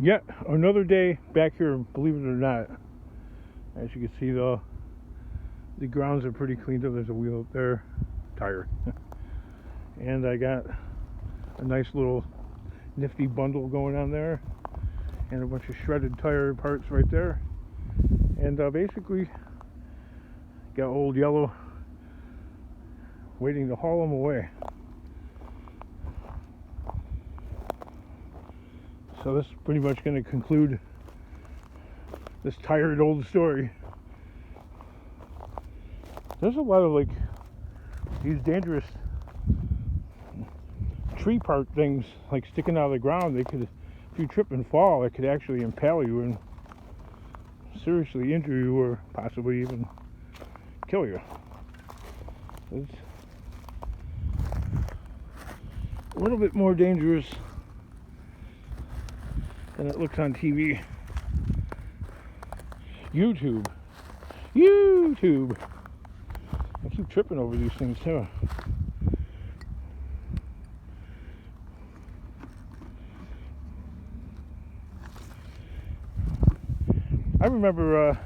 Yet another day back here, believe it or not. As you can see, the grounds are pretty cleaned up. There's a wheel up there, tire. And I got a nice little nifty bundle going on there, and a bunch of shredded tire parts right there. And basically got Old Yellow waiting to haul them away. So this is pretty much going to conclude this tired old story. There's a lot of like these dangerous tree part things like sticking out of the ground. They could, if you trip and fall, it could actually impale you and seriously injure you, or possibly even kill you. It's a little bit more dangerous than it looks on TV. YouTube. I keep tripping over these things too. I remember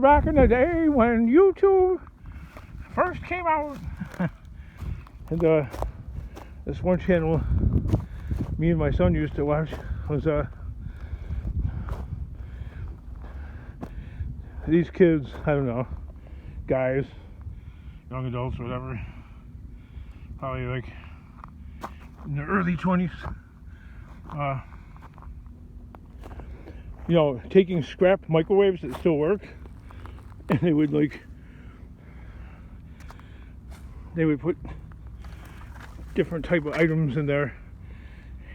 back in the day when YouTube first came out. And this one channel me and my son used to watch was these kids, I don't know, guys, young adults, whatever, probably like in their early 20s, you know, taking scrap microwaves that still work, and they would put different type of items in there,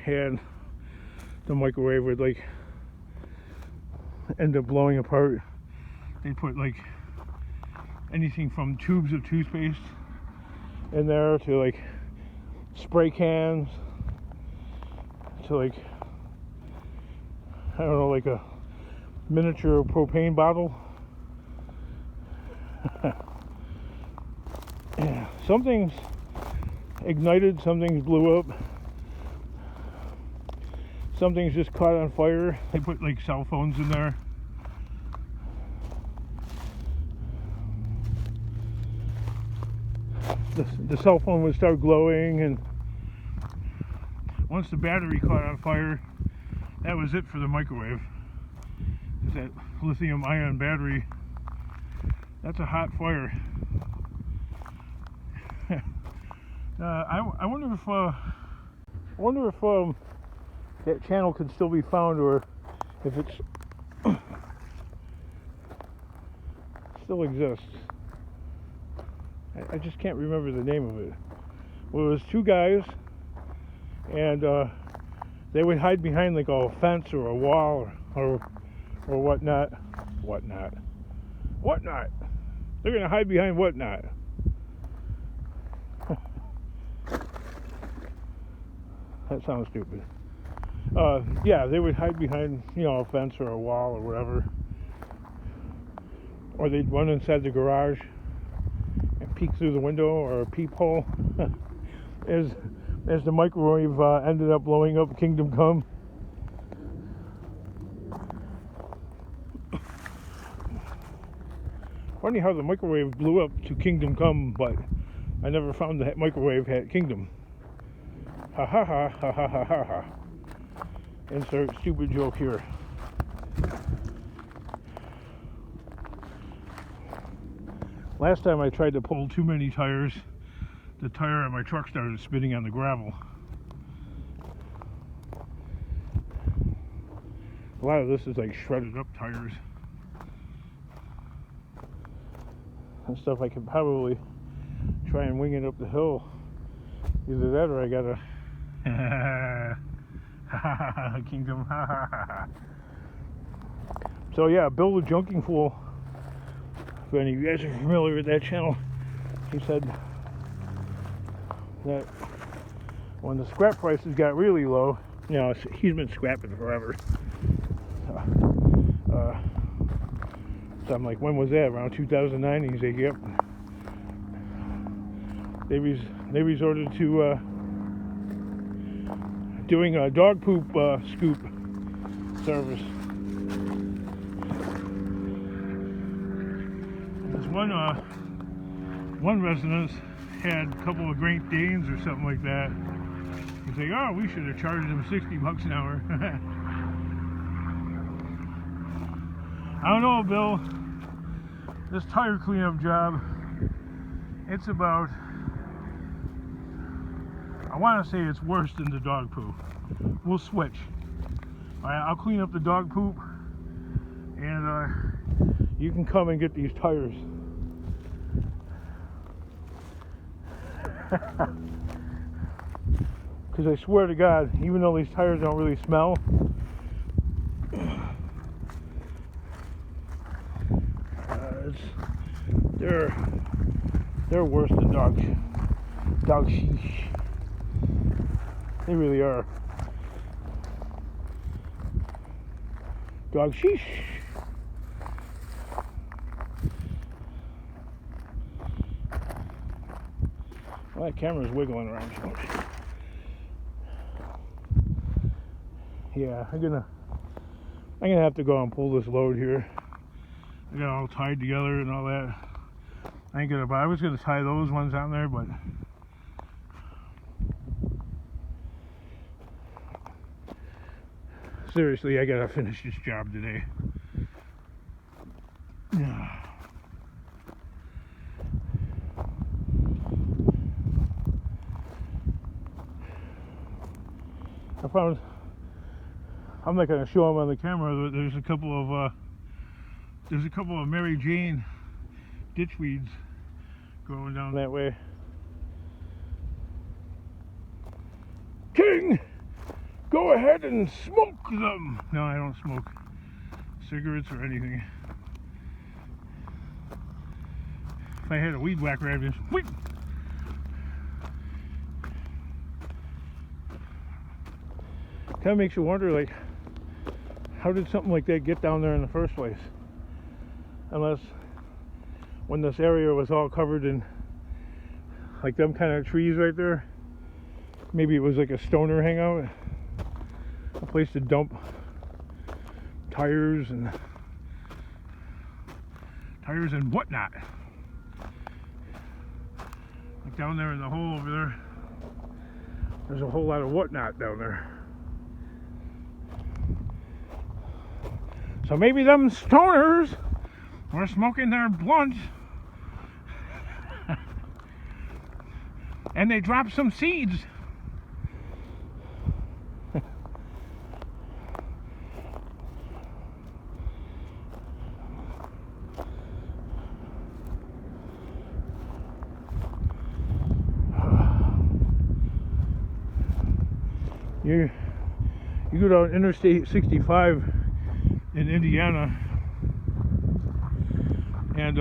and the microwave would like end up blowing apart. They put like anything from tubes of toothpaste in there to like spray cans to like, I don't know, like a miniature propane bottle. Some things ignited, some things blew up, some things just caught on fire. They put like cell phones in there. The cell phone would start glowing, and once the battery caught on fire, that was it for the microwave. It's that lithium ion battery. That's a hot fire. I wonder if that channel could still be found, or if it's still exists. I just can't remember the name of it. Well, it was two guys, and they would hide behind like a fence or a wall or whatnot. They're gonna hide behind whatnot. That sounds stupid. Yeah, they would hide behind, you know, a fence or a wall or whatever, or they'd run inside the garage and peek through the window or a peephole as the microwave ended up blowing up Kingdom Come. Funny how the microwave blew up to Kingdom Come, but I never found that microwave had Kingdom. Ha ha ha ha ha ha ha ha. Insert stupid joke here. Last time I tried to pull too many tires, the tire on my truck started spinning on the gravel. A lot of this is like shredded up tires. And stuff I could probably try and wing it up the hill. Either that or I gotta Kingdom. So yeah, Bill the Junking Fool, if any of you guys are familiar with that channel, he said that when the scrap prices got really low, you know, he's been scrapping forever. So I'm like, when was that? Around 2009? And he's like, yep. They resorted to doing a dog poop scoop service. This one resident had a couple of Great Danes or something like that. He's like, oh, we should have charged him $60 an hour. I don't know, Bill. This tire cleanup job, it's about, I want to say it's worse than the dog poop. We'll switch. Alright, I'll clean up the dog poop, and you can come and get these tires. Because I swear to God, even though these tires don't really smell, they're worse than dog sheesh. They really are. Dog sheesh. Well, that camera's wiggling around too much. Yeah, I'm gonna have to go and pull this load here. I got it all tied together and all that. I ain't gonna. But I was gonna tie those ones on there, but seriously, I gotta finish this job today. Yeah. I found. I'm not gonna show them on the camera, but there's a couple of Mary Jane ditchweeds growing down that way. King, go ahead and smoke them. No, I don't smoke cigarettes or anything. If I had a weed whacker, I'd just whee! Kind of makes you wonder, like, how did something like that get down there in the first place? Unless when this area was all covered in like them kind of trees right there, maybe it was like a stoner hangout, a place to dump tires and whatnot. Like down there in the hole over there, there's a whole lot of whatnot down there. So maybe them stoners were smoking their blunts and they dropped some seeds. You go down Interstate 65 in Indiana, and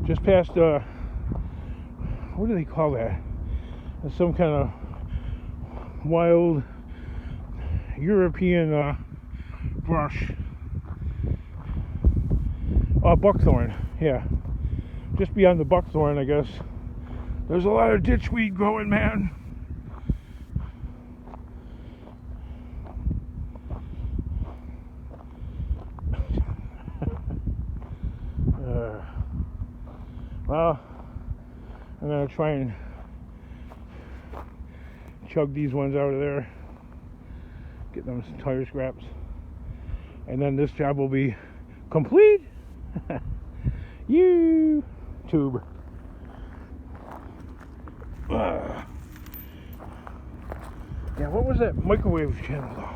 just past what do they call that? It's some kind of wild European brush. Buckthorn, yeah. Just beyond the buckthorn, I guess. There's a lot of ditchweed growing, man. Well, I'm gonna try and chug these ones out of there, get them some tire scraps, and then this job will be complete. YouTube. Yeah, what was that microwave channel though?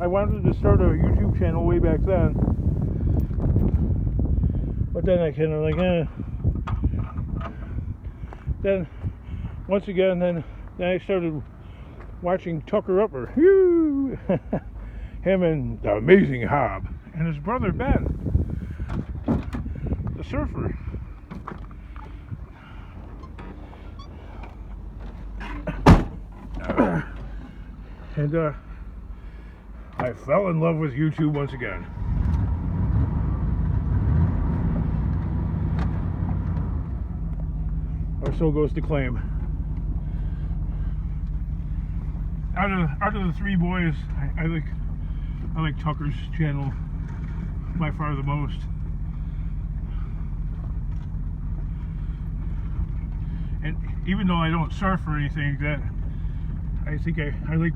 I wanted to start a YouTube channel way back then, but then I kind of like, Then once again, then I started watching Tucker Upper, him and the Amazing Hob, and his brother Ben, the surfer. And I fell in love with YouTube once again. Or so goes the claim. Out of the three boys, I like Tucker's channel by far the most. And even though I don't surf or anything like that, I think I like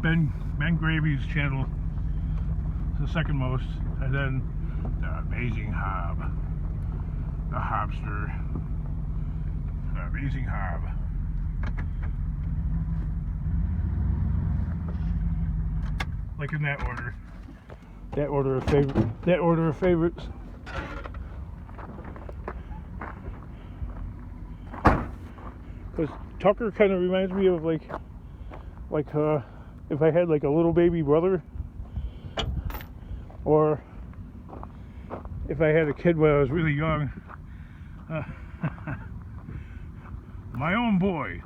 Ben Gravy's channel the second most, and then the Amazing Hob, the Hobster, the Amazing Hob. Like in that order. That order of favorites. Because Tucker kind of reminds me of like if I had like a little baby brother, or if I had a kid when I was really young. My own boy.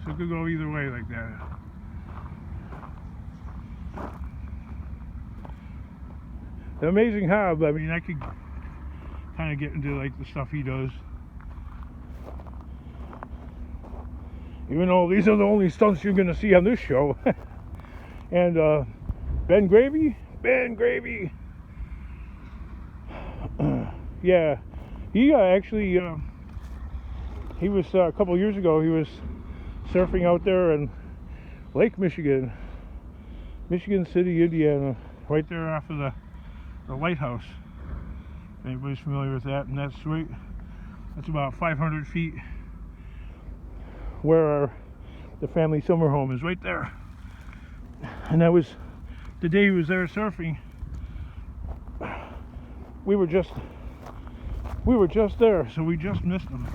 So it could go either way like that. The Amazing Hob, I mean, I could kind of get into like the stuff he does. Even though these are the only stunts you're going to see on this show. And Ben Gravy? Yeah, he actually, he was a couple years ago, he was surfing out there in Lake Michigan, Michigan City, Indiana, right there off of the lighthouse. Anybody's familiar with that? And that's right, that's about 500 feet where the family summer home is, right there. And that was the day he was there surfing. We were just there, so we just missed him.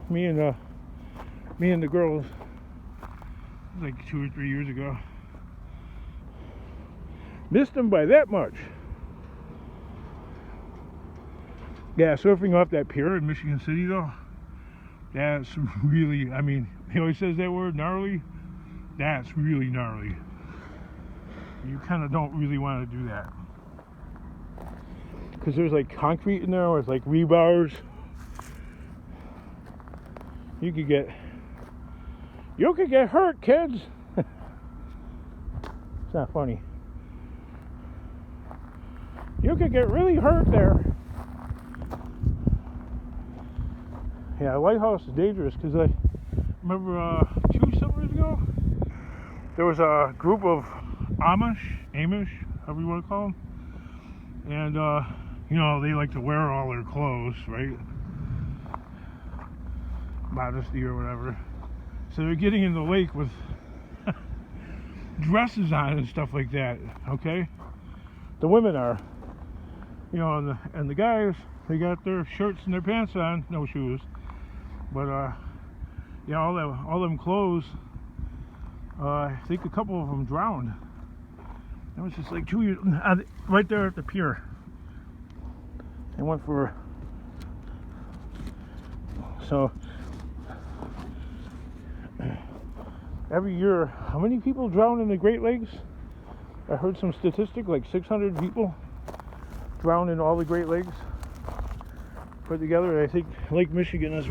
Me and the girls, like 2 or 3 years ago. Missed him by that much. Yeah, surfing off that pier in Michigan City though, that's really, I mean, he always says that word, gnarly. That's really gnarly. You kind of don't really want to do that. Because there's like concrete in there, or it's like rebars. You could get hurt, kids. It's not funny. You could get really hurt there. Yeah, Lighthouse is dangerous because I remember 2 summers ago, there was a group of Amish, however you want to call them, and you know, they like to wear all their clothes, right? Modesty or whatever. So they're getting in the lake with dresses on and stuff like that, okay? The women are, you know, and the guys, they got their shirts and their pants on, no shoes. But yeah, all them clothes, I think a couple of them drowned. That was just like 2 years, right there at the pier. They went for, so every year, how many people drown in the Great Lakes? I heard some statistic, like 600 people drown in all the Great Lakes put together. I think Lake Michigan is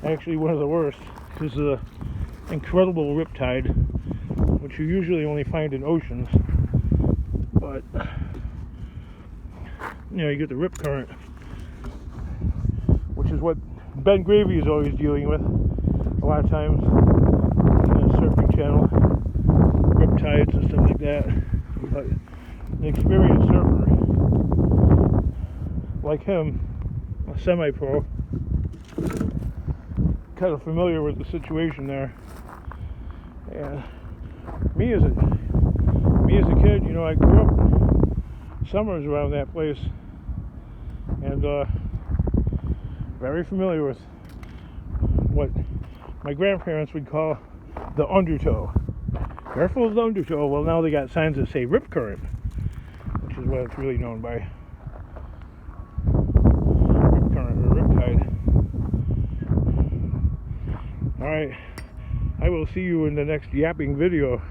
actually one of the worst because of the incredible riptide, which you usually only find in oceans. But you know, you get the rip current, which is what Ben Gravy is always dealing with a lot of times on the surfing channel, riptides and stuff like that. But an experienced surfer like him, a semi-pro, kind of familiar with the situation there. And me as a kid, you know, I grew up summers around that place, and very familiar with what my grandparents would call the undertow. Careful of the undertow. Well, now they got signs that say rip current, which is what it's really known by. Rip current or riptide. Alright, I will see you in the next yapping video.